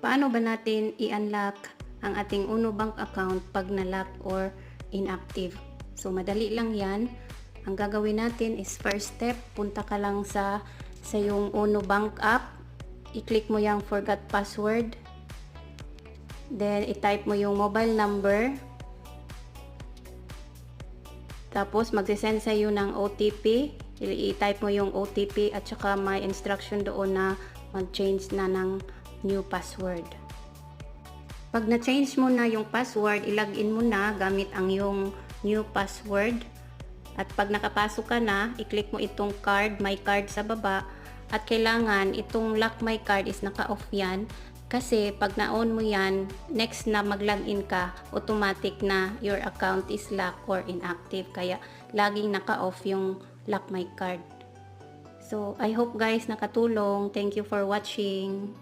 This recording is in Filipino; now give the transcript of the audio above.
Paano ba natin i-unlock ang ating Uno Bank account pag na-lock or inactive? So, madali lang yan. Ang gagawin natin is first step, punta ka lang sa yung Uno Bank app. I-click mo yung forgot password. Then, i-type mo yung mobile number. Tapos, magsisend sa'yo ng OTP. I-type mo yung OTP at saka may instruction doon na mag-change na ng new password. Pag na-change mo na yung password, ilagin mo na gamit ang yung new password. At pag nakapasok ka na, i-click mo itong card, my card sa baba. At kailangan itong lock my card is naka-off yan. Kasi pag na-on mo yan, next na mag-login ka, automatic na your account is lock or inactive. Kaya laging naka-off yung lock my card. So, I hope guys nakatulong. Thank you for watching.